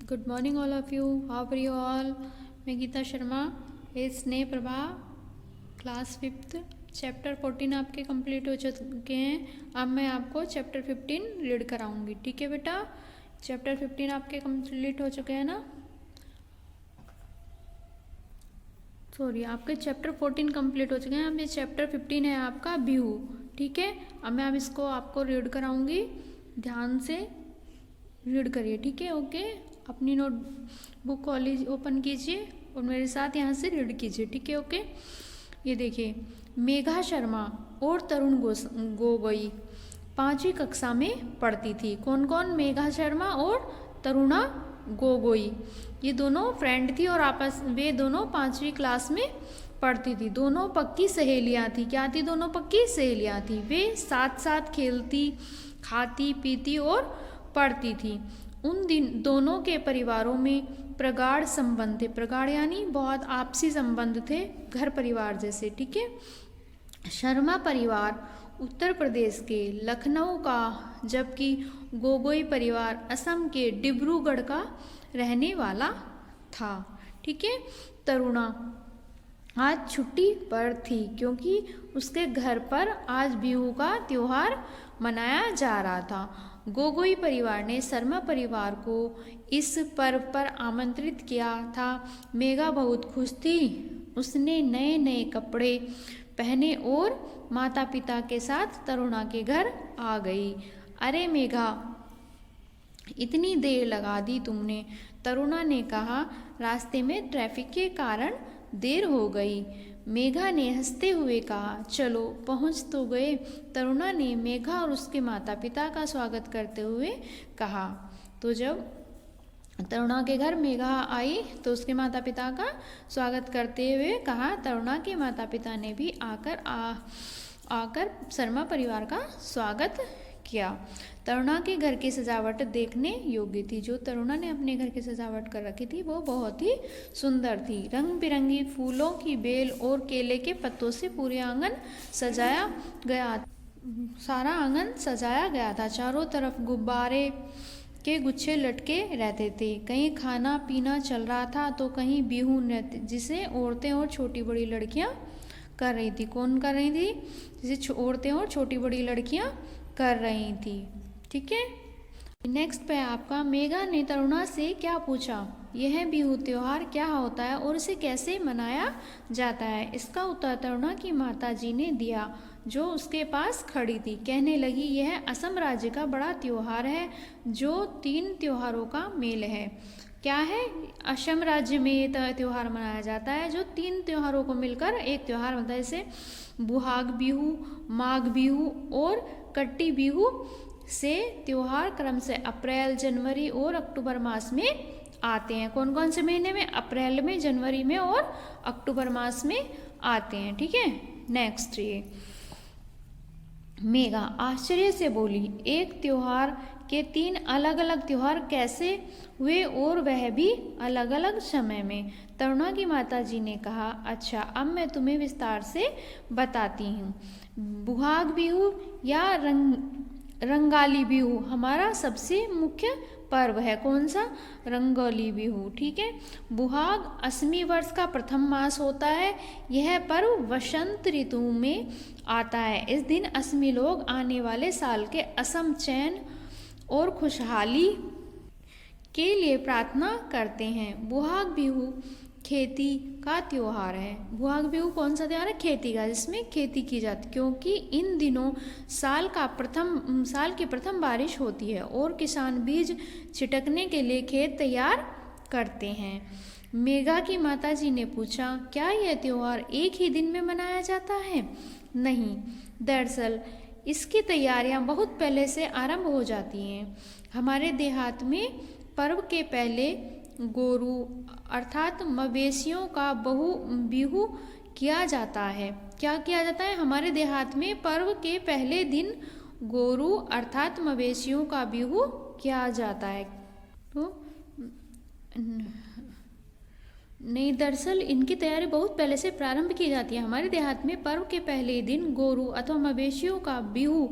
Good morning all of you, how are you all. मैं गीता शर्मा, ए स्नेह Prabha, class 5th, chapter 14 आपके complete हो चुके हैं। अब मैं आपको चैप्टर 15 रीड कराऊंगी, ठीक है बेटा। चैप्टर 15 आपके कंप्लीट हो चुके हैं ना, सॉरी आपके चैप्टर 14 कंप्लीट हो चुके हैं। अब ये चैप्टर 15 है आपका बिहू, ठीक है। अब मैं इसको आपको रीड कराऊंगी, ध्यान से रीड करिए, ठीक है। ओके, अपनी नोट बुक कॉलेज ओपन कीजिए और मेरे साथ यहाँ से रीड कीजिए, ठीक है। ओके, ये देखिए, मेघा शर्मा और तरुण गोगोई 5वीं कक्षा में पढ़ती थी। कौन कौन? मेघा शर्मा और तरुणा गोगोई, ये दोनों फ्रेंड थी और वे दोनों 5वीं क्लास में पढ़ती थी। दोनों पक्की सहेलियाँ थी। क्या थी? दोनों पक्की सहेलियाँ थी। वे साथ साथ खेलती, खाती, पीती और पढ़ती थी। उन दोनों के परिवारों में प्रगाढ़ संबंध थे। प्रगाढ़ यानी बहुत आपसी संबंध थे, घर परिवार जैसे, ठीक है। शर्मा परिवार उत्तर प्रदेश के लखनऊ का, जबकि गोगोई परिवार असम के डिब्रूगढ़ का रहने वाला था, ठीक है। तरुणा आज छुट्टी पर थी क्योंकि उसके घर पर आज बिहू का त्योहार मनाया जा रहा था। गोगोई परिवार ने शर्मा परिवार को इस पर्व पर आमंत्रित किया था। मेघा बहुत खुश थी। उसने नए नए कपड़े पहने और माता पिता के साथ तरुणा के घर आ गई। अरे मेघा, इतनी देर लगा दी तुमने, तरुणा ने कहा। रास्ते में ट्रैफिक के कारण देर हो गई। मेघा ने हंसते हुए कहा, चलो पहुंच तो गए। तरुणा ने मेघा और उसके माता पिता का स्वागत करते हुए कहा। तो जब तरुणा के घर मेघा आई तो उसके माता पिता का स्वागत करते हुए कहा। तरुणा के माता पिता ने भी आकर शर्मा परिवार का स्वागत किया। तरुणा के घर की सजावट देखने योग्य थी। जो तरुणा ने अपने घर की सजावट कर रखी थी वो बहुत ही सुंदर थी। रंग बिरंगी फूलों की बेल और केले के पत्तों से पूरे आंगन सजाया गया, सारा आंगन सजाया गया था। चारों तरफ गुब्बारे के गुच्छे लटके रहते थे। कहीं खाना पीना चल रहा था तो कहीं बिहू नृत्य, जिसे औरतें और छोटी बड़ी लड़कियां कर रही थी। कौन कर रही थी? जिसे औरतें और छोटी बड़ी लड़कियां कर रही थी, ठीक है। नेक्स्ट पे आपका, मेघा ने तरुणा से क्या पूछा? यह बिहू त्योहार क्या होता है और इसे कैसे मनाया जाता है? इसका उत्तर तरुणा की माता जी ने दिया, जो उसके पास खड़ी थी। कहने लगी, यह असम राज्य का बड़ा त्योहार है जो 3 त्योहारों का मेल है। क्या है? असम राज्य में ये त्योहार मनाया जाता है जो 3 त्योहारों को मिलकर एक त्योहार बनता है। जैसे बुहाग बिहू, माघ बिहू और कट्टी बिहू से त्योहार क्रम से अप्रैल, जनवरी और अक्टूबर मास में आते हैं। कौन कौन से महीने में? अप्रैल में, जनवरी में और अक्टूबर मास में आते हैं, ठीक है। नेक्स्ट, ये मेघा आश्चर्य से बोली, एक त्योहार के 3 अलग अलग त्योहार कैसे हुए और वह भी अलग अलग समय में? तरुणा की माता जी ने कहा, अच्छा अब मैं तुम्हें विस्तार से बताती हूँ। बुहाग बिहू या रंगाली बिहू हमारा सबसे मुख्य पर्व है। कौन सा? रंगोली बिहू, ठीक है। बुहाग असमी वर्ष का प्रथम मास होता है। यह पर्व वसंत ऋतु में आता है। इस दिन असमी लोग आने वाले साल के असम, चैन और खुशहाली के लिए प्रार्थना करते हैं। बुहाग बिहू खेती का त्योहार है। बुहाग बिहू कौन सा त्योहार है? खेती का, जिसमें खेती की जाती, क्योंकि इन दिनों साल की प्रथम बारिश होती है और किसान बीज छिटकने के लिए खेत तैयार करते हैं। मेघा की माता जी ने पूछा, क्या यह त्योहार एक ही दिन में मनाया जाता है? नहीं, दरअसल इसकी तैयारियां बहुत पहले से आरंभ हो जाती हैं। हमारे देहात में पर्व के पहले गोरू अर्थात मवेशियों का बिहू किया जाता है। क्या किया जाता है? हमारे देहात में पर्व के पहले दिन गोरू अर्थात मवेशियों का बिहू किया जाता है। तो नहीं, दरअसल इनकी तैयारी बहुत पहले से प्रारंभ की जाती है। हमारे देहात में पर्व के पहले दिन गोरू अथवा मवेशियों का बिहू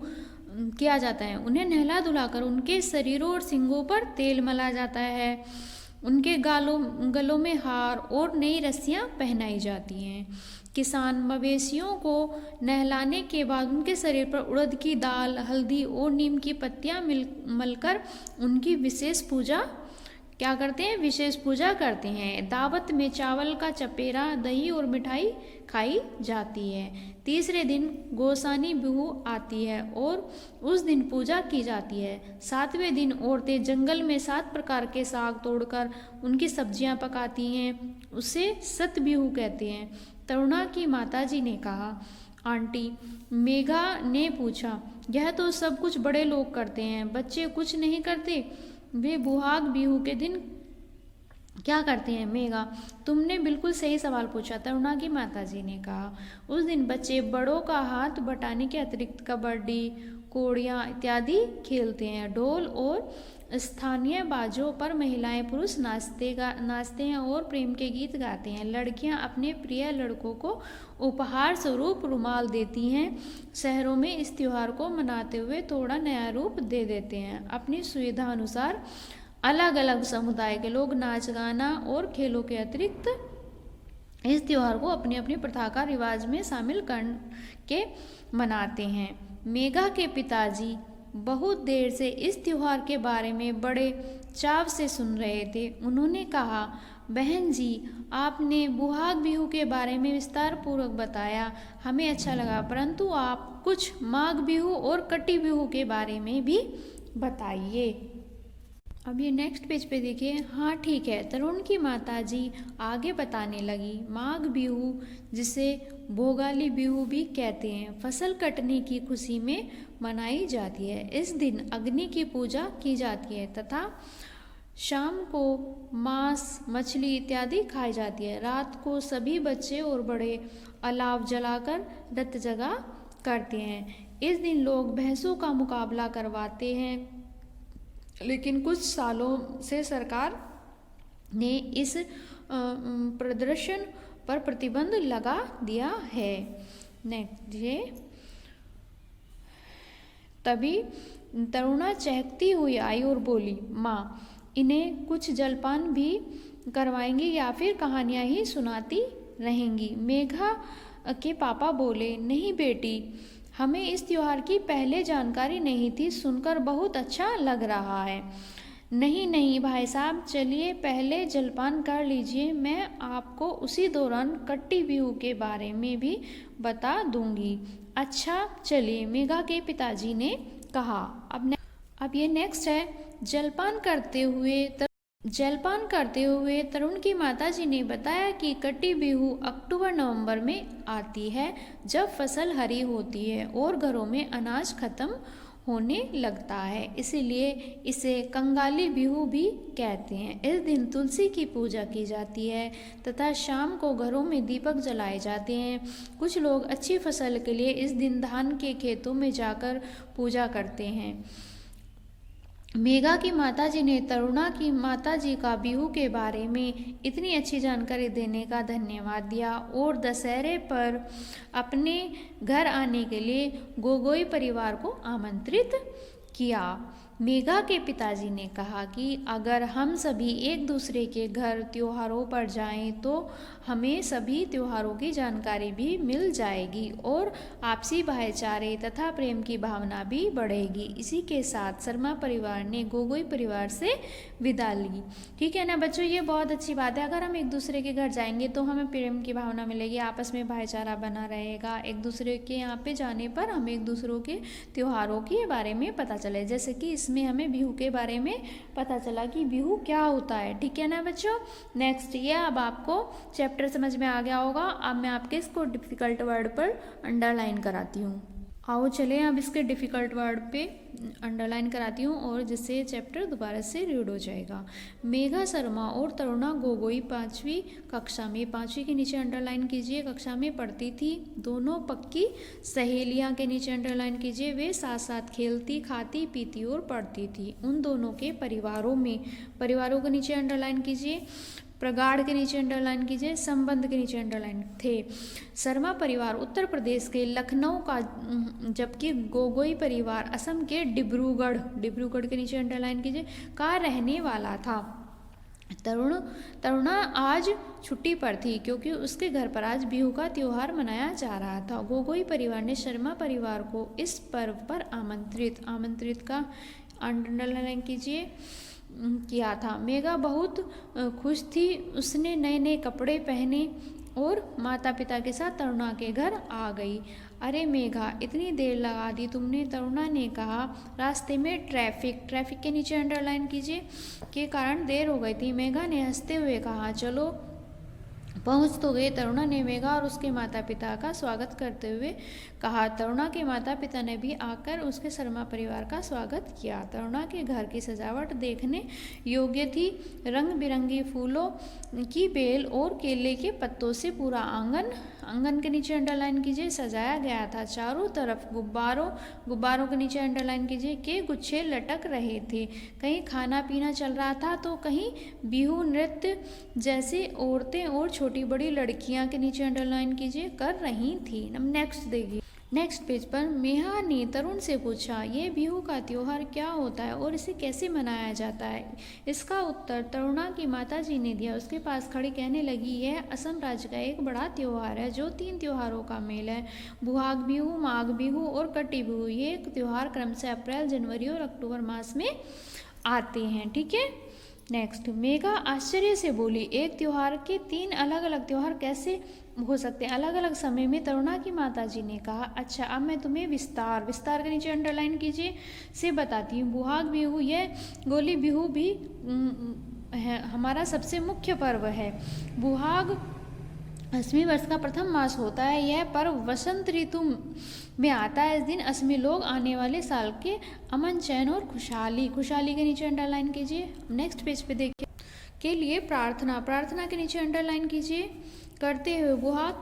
किया जाता है। उन्हें नहला धुलाकर उनके शरीरों और सींगों पर तेल मला जाता है। उनके गलों में हार और नई रस्सियां पहनाई जाती हैं। किसान मवेशियों को नहलाने के बाद उनके शरीर पर उड़द की दाल, हल्दी और नीम की पत्तियां मलकर उनकी विशेष पूजा क्या करते हैं, विशेष पूजा करते हैं। दावत में चावल का चपेरा, दही और मिठाई खाई जाती है। तीसरे दिन गोसानी बिहू आती है और उस दिन पूजा की जाती है। सातवें दिन औरतें जंगल में 7 प्रकार के साग तोड़कर उनकी सब्जियां पकाती हैं, उसे सत बिहू कहते हैं। तरुणा की माताजी ने कहा, आंटी, मेघा ने पूछा, यह तो सब कुछ बड़े लोग करते हैं, बच्चे कुछ नहीं करते? वे बुहाग बिहू के दिन क्या करते हैं? मेघा, तुमने बिल्कुल सही सवाल पूछा, तरुणा की माताजी ने कहा। उस दिन बच्चे बड़ों का हाथ बटाने के अतिरिक्त कबड्डी, कोड़ियाँ इत्यादि खेलते हैं। ढोल और स्थानीय बाजों पर महिलाएं पुरुष नाचते हैं और प्रेम के गीत गाते हैं। लड़कियां अपने प्रिय लड़कों को उपहार स्वरूप रुमाल देती हैं। शहरों में इस त्योहार को मनाते हुए थोड़ा नया रूप दे देते हैं। अपनी सुविधा अनुसार अलग अलग समुदाय के लोग नाच गाना और खेलों के अतिरिक्त इस त्योहार को अपनी अपनी प्रथा का रिवाज में शामिल करके मनाते हैं। मेघा के पिताजी बहुत देर से इस त्योहार के बारे में बड़े चाव से सुन रहे थे। उन्होंने कहा, बहन जी, आपने बुहाग बिहू के बारे में विस्तार पूर्वक बताया, हमें अच्छा लगा, परंतु आप कुछ माघ बिहू और कटी बिहू के बारे में भी बताइए। अब ये नेक्स्ट पेज पे देखिए। हाँ ठीक है, तरुण की माताजी आगे बताने लगी। माघ बिहू, जिसे भोगाली बिहू भी कहते हैं, फसल कटने की खुशी में मनाई जाती है। इस दिन अग्नि की पूजा की जाती है तथा शाम को मांस, मछली इत्यादि खाई जाती है। रात को सभी बच्चे और बड़े अलाव जलाकर रत जगा करते हैं। इस दिन लोग भैंसों का मुकाबला करवाते हैं, लेकिन कुछ सालों से सरकार ने इस प्रदर्शन पर प्रतिबंध लगा दिया है। नेक्स्ट ये, तभी तरुणा चहकती हुई आई और बोली, माँ, इन्हें कुछ जलपान भी करवाएंगी या फिर कहानियाँ ही सुनाती रहेंगी? मेघा के पापा बोले, नहीं बेटी, हमें इस त्योहार की पहले जानकारी नहीं थी, सुनकर बहुत अच्छा लग रहा है। नहीं नहीं भाई साहब, चलिए पहले जलपान कर लीजिए, मैं आपको उसी दौरान कट्टी बिहू के बारे में भी बता दूंगी। अच्छा चलिए, मेघा के पिताजी ने कहा। अब ये नेक्स्ट है, जलपान करते हुए तरुण की माताजी ने बताया कि कट्टी बिहू अक्टूबर नवंबर में आती है, जब फसल हरी होती है और घरों में अनाज खत्म होने लगता है, इसलिए इसे कंगाली बिहू भी कहते हैं। इस दिन तुलसी की पूजा की जाती है तथा शाम को घरों में दीपक जलाए जाते हैं। कुछ लोग अच्छी फसल के लिए इस दिन धान के खेतों में जाकर पूजा करते हैं। मेघा की माताजी ने तरुणा की माताजी का बिहू के बारे में इतनी अच्छी जानकारी देने का धन्यवाद दिया और दशहरे पर अपने घर आने के लिए गोगोई परिवार को आमंत्रित किया। मेघा के पिताजी ने कहा कि अगर हम सभी एक दूसरे के घर त्योहारों पर जाएं तो हमें सभी त्योहारों की जानकारी भी मिल जाएगी और आपसी भाईचारे तथा प्रेम की भावना भी बढ़ेगी। इसी के साथ शर्मा परिवार ने गोगोई परिवार से विदा ली। ठीक है ना बच्चों, ये बहुत अच्छी बात है। अगर हम एक दूसरे के घर जाएंगे तो हमें प्रेम की भावना मिलेगी, आपस में भाईचारा बना रहेगा। एक दूसरे के यहाँ पे जाने पर हमें एक दूसरों के त्योहारों के बारे में पता चले, जैसे कि इसमें हमें बिहू के बारे में पता चला कि बिहू क्या होता है। ठीक है ना बच्चों। नेक्स्ट ये, अब आपको चैप्टर समझ में आ गया होगा। अब मैं आपके इसको डिफिकल्ट वर्ड पर अंडरलाइन कराती हूँ। आओ चले अब इसके डिफ़िकल्ट वर्ड पे अंडरलाइन कराती हूँ और जिससे चैप्टर दोबारा से रीड हो जाएगा। मेघा शर्मा और तरुणा गोगोई 5वीं कक्षा में, 5वीं के नीचे अंडरलाइन कीजिए, कक्षा में पढ़ती थी। दोनों पक्की सहेलियाँ के नीचे अंडरलाइन कीजिए। वे साथ साथ खेलती, खाती, पीती और पढ़ती थी। उन दोनों के परिवारों के नीचे अंडरलाइन कीजिए। प्रगाढ़ के नीचे अंडरलाइन कीजिए। संबंध के नीचे अंडरलाइन थे। शर्मा परिवार उत्तर प्रदेश के लखनऊ का, जबकि गोगोई परिवार असम के डिब्रूगढ़ के नीचे अंडरलाइन कीजिए का रहने वाला था। तरुणा आज छुट्टी पर थी क्योंकि उसके घर पर आज बिहू का त्योहार मनाया जा रहा था। गोगोई परिवार ने शर्मा परिवार को इस पर्व पर आमंत्रित का अंडरलाइन कीजिए किया था। मेघा बहुत खुश थी। उसने नए नए कपड़े पहने और माता पिता के साथ तरुणा के घर आ गई। अरे मेघा, इतनी देर लगा दी तुमने, तरुणा ने कहा। रास्ते में ट्रैफिक के नीचे अंडरलाइन कीजिए के कारण देर हो गई थी। मेघा ने हंसते हुए कहा, चलो पहुंच तो गए। तरुणा ने मेघा और उसके माता पिता का स्वागत करते हुए कहा। तरुणा के माता पिता ने भी आकर उसके शर्मा परिवार का स्वागत किया। तरुणा के घर की सजावट देखने योग्य थी। रंग बिरंगी फूलों की बेल और केले के पत्तों से पूरा आंगन के नीचे अंडरलाइन कीजिए सजाया गया था। चारों तरफ गुब्बारों के नीचे अंडरलाइन कीजिए के गुच्छे लटक रहे थे। कहीं खाना पीना चल रहा था तो कहीं बिहू नृत्य जैसे औरतें और छोटी बड़ी लड़कियां के नीचे अंडरलाइन कीजिए कर रही थी। नेक्स्ट पेज पर मेहा ने तरुण से पूछा, ये बिहू का त्योहार क्या होता है और इसे कैसे मनाया जाता है? इसका उत्तर तरुणा की माताजी ने दिया। उसके पास खड़ी कहने लगी, यह असम राज्य का एक बड़ा त्योहार है जो 3 त्योहारों का मेल है। बुहाग बिहू, माघ बिहू और कटी बिहू। ये त्योहार क्रमशः अप्रैल, जनवरी और अक्टूबर मास में आते हैं। ठीक है। नेक्स्ट, मेघा आश्चर्य से बोली, एक त्योहार के 3 अलग अलग त्योहार कैसे हो सकते हैं अलग अलग समय में? तरुणा की माताजी ने कहा, अच्छा अब मैं तुम्हें विस्तार के नीचे अंडरलाइन कीजिए से बताती हूँ। बुहाग बिहू, यह गोली बिहू भी हमारा सबसे मुख्य पर्व है। बुहाग 8वें वर्ष का प्रथम मास होता है। यह पर्व वसंत ऋतु में आता है। इस दिन असमी लोग आने वाले साल के अमन, चैन और खुशहाली के नीचे अंडरलाइन कीजिए। नेक्स्ट पेज पे देखिए के लिए प्रार्थना के नीचे अंडरलाइन कीजिए करते हुए। बुहाग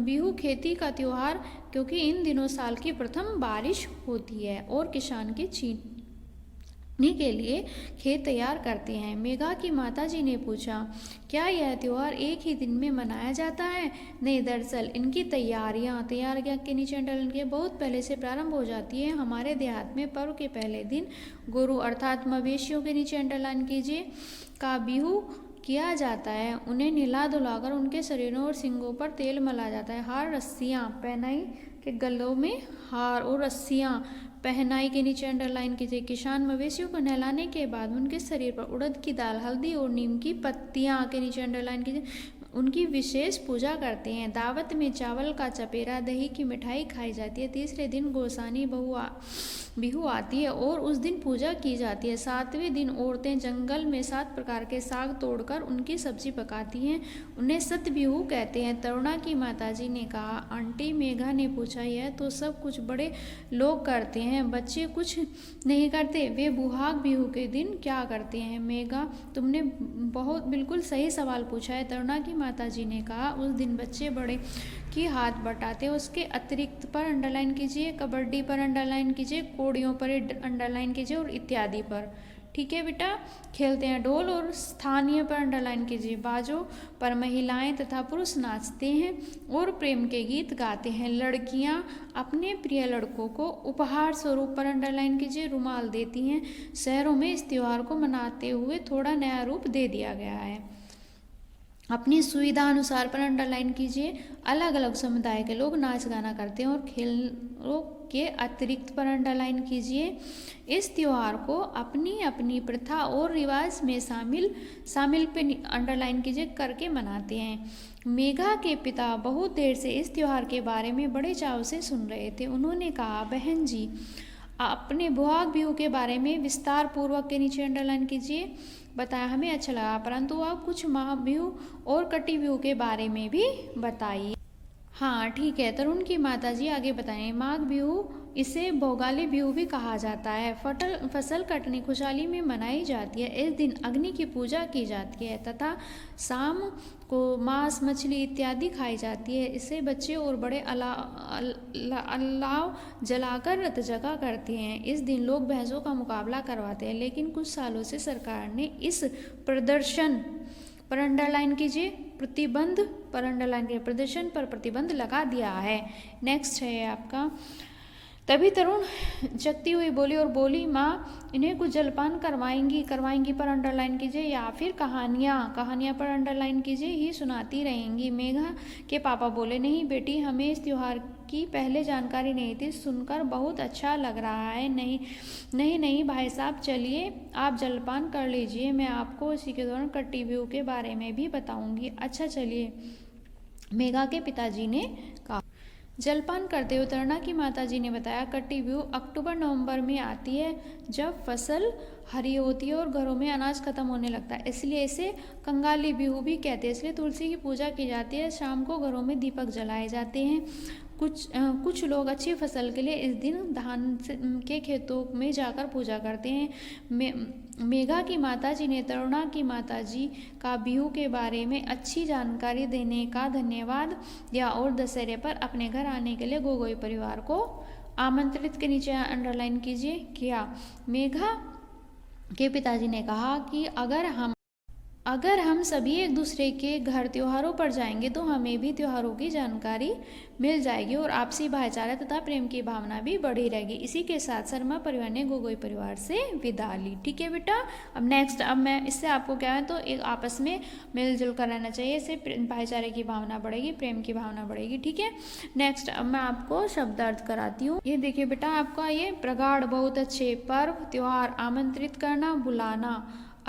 बिहू खेती का त्योहार क्योंकि इन दिनों साल की प्रथम बारिश होती है और किसान के छींटने के लिए खेत तैयार करते हैं। मेघा की माताजी ने पूछा, क्या यह त्योहार एक ही दिन में मनाया जाता है? नहीं, दरअसल इनकी तैयारियां के नीचे अंडरलाइन के बहुत पहले से प्रारंभ हो जाती है। हमारे देहात में पर्व के पहले दिन गुरु अर्थात मवेशियों के नीचे अंडरलाइन कीजिए का बिहू किया जाता है। उन्हें नहला धुलाकर उनके शरीरों और सींगों पर तेल मला जाता है। हार रस्सियाँ पहनाई के गलों में हार और रस्सियाँ पहनाई के नीचे अंडरलाइन कीजिए। किसान मवेशियों को नहलाने के बाद उनके शरीर पर उड़द की दाल, हल्दी और नीम की पत्तियां के नीचे अंडरलाइन कीजिए उनकी विशेष पूजा करते हैं। दावत में चावल का चपेरा, दही की मिठाई खाई जाती है। तीसरे दिन गोसानी बिहू आती है और उस दिन पूजा की जाती है। 7वें दिन औरतें जंगल में 7 प्रकार के साग तोड़कर उनकी सब्जी पकाती हैं। उन्हें सत बिहू कहते हैं। तरुणा की माताजी ने कहा, आंटी मेघा ने पूछा, यह तो सब कुछ बड़े लोग करते हैं, बच्चे कुछ नहीं करते? वे बुहाग बिहू के दिन क्या करते हैं? मेघा, तुमने बिल्कुल सही सवाल पूछा है। तरुणा की माताजी ने कहा, उस दिन बच्चे बड़े की हाथ बटाते। उसके अतिरिक्त पर अंडरलाइन कीजिए, कबड्डी पर अंडरलाइन कीजिए, कोड़ियों पर अंडरलाइन कीजिए और इत्यादि पर। ठीक है बेटा। खेलते हैं ढोल और स्थानीय पर अंडरलाइन कीजिए। बाजों पर महिलाएं तथा पुरुष नाचते हैं और प्रेम के गीत गाते हैं। लड़कियां अपने प्रिय लड़कों को उपहार स्वरूप पर अंडरलाइन कीजिए रुमाल देती हैं। शहरों में इस त्योहार को मनाते हुए थोड़ा नया रूप दे दिया गया है। अपनी सुविधा अनुसार पर अंडरलाइन कीजिए। अलग अलग समुदाय के लोग नाच गाना करते हैं और खेलों के अतिरिक्त पर अंडरलाइन कीजिए। इस त्योहार को अपनी अपनी प्रथा और रिवाज में शामिल पे अंडरलाइन कीजिए करके मनाते हैं। मेघा के पिता बहुत देर से इस त्योहार के बारे में बड़े चाव से सुन रहे थे। उन्होंने कहा, बहन जी, अपने बुहाग बिहू के बारे में विस्तार पूर्वक के नीचे अंडरलाइन कीजिए बताया। हमें अच्छा लगा, परंतु आप कुछ माघ बिहू और कटी बिहू के बारे में भी बताइए। हाँ ठीक है। तरुण की माताजी आगे बताएं। माघ बिहू, इसे भोगाली बिहू भी कहा जाता है। फसल कटनी खुशहाली में मनाई जाती है। इस दिन अग्नि की पूजा की जाती है तथा शाम को मांस, मछली इत्यादि खाई जाती है। इसे बच्चे और बड़े अलाव जलाकर रत जगा करते हैं। इस दिन लोग भैंसों का मुकाबला करवाते हैं, लेकिन कुछ सालों से सरकार ने इस प्रदर्शन पर अंडरलाइन कीजिए प्रदर्शन पर प्रतिबंध लगा दिया है। नेक्स्ट है आपका तभी तरुण जगती हुई बोली और बोली, माँ इन्हें कुछ जलपान करवाएंगी पर अंडरलाइन कीजिए, या फिर कहानियाँ पर अंडरलाइन कीजिए ही सुनाती रहेंगी। मेघा के पापा बोले, नहीं बेटी, हमें इस त्योहार की पहले जानकारी नहीं थी, सुनकर बहुत अच्छा लग रहा है। नहीं भाई साहब, चलिए आप जलपान कर लीजिए, मैं आपको इसी के दौरान कट्टी बिहू के बारे में भी बताऊंगी। अच्छा चलिए, मेघा के पिताजी ने कहा। जलपान करते हुए तरुणा की माताजी ने बताया, कट्टी बिहू अक्टूबर नवंबर में आती है, जब फसल हरी होती है और घरों में अनाज खत्म होने लगता है, इसलिए इसे कंगाली बिहू भी कहते हैं। इसलिए तुलसी की पूजा की जाती है, शाम को घरों में दीपक जलाए जाते हैं। कुछ लोग अच्छी फसल के लिए इस दिन धान के खेतों में जाकर पूजा करते हैं। मेघा की माताजी ने तरुणा की माताजी का बिहू के बारे में अच्छी जानकारी देने का धन्यवाद दिया और दशहरे पर अपने घर आने के लिए गोगोई परिवार को आमंत्रित, के नीचे अंडरलाइन कीजिए, किया। मेघा के पिताजी ने कहा कि अगर हम सभी एक दूसरे के घर त्योहारों पर जाएंगे तो हमें भी त्योहारों की जानकारी मिल जाएगी और आपसी भाईचारा तथा प्रेम की भावना भी बढ़ी रहेगी। इसी के साथ शर्मा परिवार ने गोगोई परिवार से विदा ली। ठीक है बेटा, अब नेक्स्ट, अब मैं इससे आपको क्या है तो एक आपस में मिलजुल कर रहना चाहिए, इससे भाईचारे की भावना बढ़ेगी, प्रेम की भावना बढ़ेगी। ठीक है, नेक्स्ट अब मैं आपको शब्दार्थ कराती हूँ। ये देखिए बेटा, आपका ये प्रगाढ़, बहुत अच्छे, पर्व, त्योहार, आमंत्रित करना, बुलाना,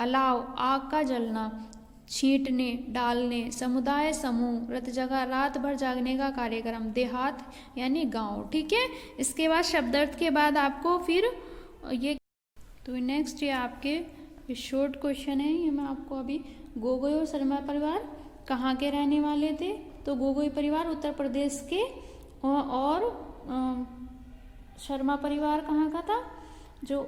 अलाव, आग का जलना, छींटने, डालने, समुदाय, समूह, रत जगह, रात भर जागने का कार्यक्रम, देहात यानी गांव। ठीक है, इसके बाद शब्दार्थ के बाद आपको फिर ये तो नेक्स्ट ये आपके शॉर्ट क्वेश्चन है। ये मैं आपको अभी, गोगोई और शर्मा परिवार कहाँ के रहने वाले थे? तो गोगोई परिवार उत्तर प्रदेश के और शर्मा परिवार कहाँ का था? जो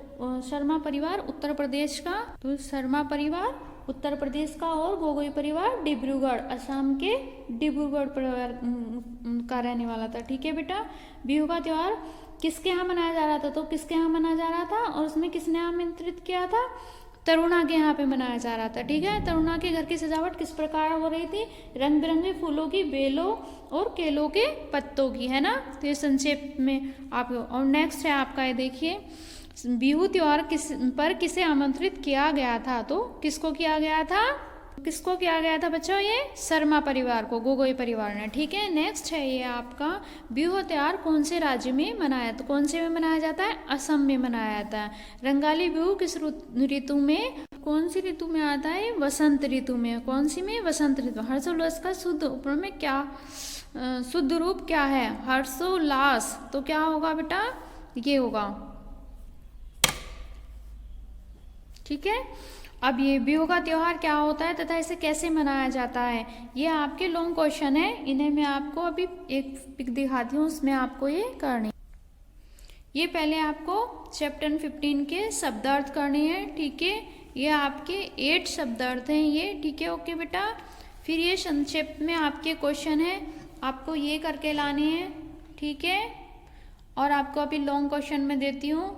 शर्मा परिवार उत्तर प्रदेश का, तो शर्मा परिवार उत्तर प्रदेश का और गोगोई परिवार डिब्रूगढ़, असम के डिब्रूगढ़ परिवार का रहने वाला था। ठीक है बेटा, बिहू का त्योहार किसके यहाँ मनाया जा रहा था? तो किसके यहाँ मनाया जा रहा था और उसमें किसने आमंत्रित किया था? तरुणा के यहाँ पे मनाया जा रहा था। ठीक है, तरुणा के घर की सजावट किस प्रकार हो रही थी? रंग बिरंगे फूलों की बेलों और केलों के पत्तों की, है ना। तो ये संक्षेप में आप, और नेक्स्ट है आपका, ये देखिए, बिहू त्योहार किसे आमंत्रित किया गया था? तो किसको किया गया था? किसको किया गया था बच्चों? ये शर्मा परिवार को, गोगोई परिवार ने। ठीक है, नेक्स्ट है ये आपका, बिहू त्योहार कौन से राज्य में मनाया, तो कौन से में मनाया जाता है? असम में मनाया जाता है। रंगाली बिहू किस ऋतु में, कौन सी ऋतु में आता है? वसंत ऋतु में। कौन सी में? वसंत ऋतु। हर्षोल्लास का शुद्ध उपयोग में क्या, शुद्ध रूप क्या है? हर्षोल्लास। तो क्या होगा बेटा? ये होगा। ठीक है, अब ये बिहू का त्योहार क्या होता है तथा इसे कैसे मनाया जाता है, ये आपके लॉन्ग क्वेश्चन है। इन्हें मैं आपको अभी एक पिक दिखाती हूँ, उसमें आपको ये करनी। ये पहले आपको चैप्टर 15 के शब्दार्थ करने हैं। ठीक है, ये आपके 8 शब्दार्थ हैं ये। ठीक है, ओके बेटा। फिर ये संक्षेप में आपके क्वेश्चन है, आपको ये करके लाने हैं। ठीक है, और आपको अभी लॉन्ग क्वेश्चन में देती हूँ।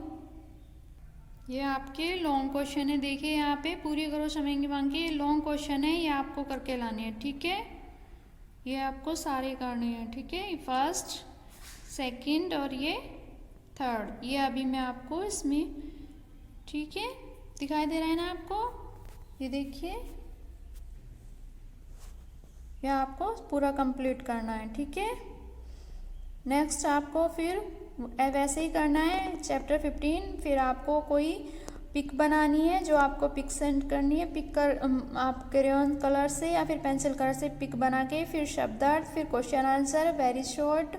ये आपके लॉन्ग क्वेश्चन है, देखिए यहाँ पे पूरी करो समय की मांग के, ये लॉन्ग क्वेश्चन है, ये आपको करके लाने हैं। ठीक है, ये आपको सारे करने हैं। ठीक है, फर्स्ट, सेकंड और ये थर्ड, ये अभी मैं आपको इसमें, ठीक है, दिखाई दे रहा है ना आपको? ये देखिए, ये आपको पूरा कंप्लीट करना है। ठीक है, नेक्स्ट आपको फिर वैसे ही करना है चैप्टर 15। फिर आपको कोई पिक बनानी है, जो आपको पिक सेंड करनी है। पिक कर आप क्रेयॉन कलर से या फिर पेंसिल कलर से पिक बना के, फिर शब्दार्थ, फिर क्वेश्चन आंसर वेरी शॉर्ट,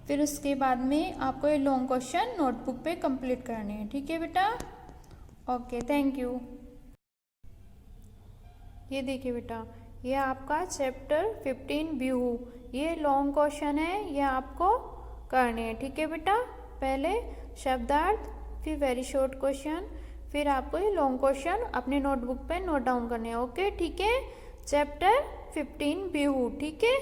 फिर उसके बाद में आपको ये लॉन्ग क्वेश्चन नोटबुक पे कंप्लीट करने हैं। ठीक है बेटा, ओके, थैंक यू। ये देखिए बेटा, ये आपका चैप्टर 15 बिहू, ये लॉन्ग क्वेश्चन है, ये आपको करने हैं। ठीक है बेटा, पहले शब्दार्थ, फिर वेरी शॉर्ट क्वेश्चन, फिर आपको ये लॉन्ग क्वेश्चन अपने नोटबुक पे नोट डाउन करने हैं। ओके, ठीक है, चैप्टर 15 बिहू। ठीक है।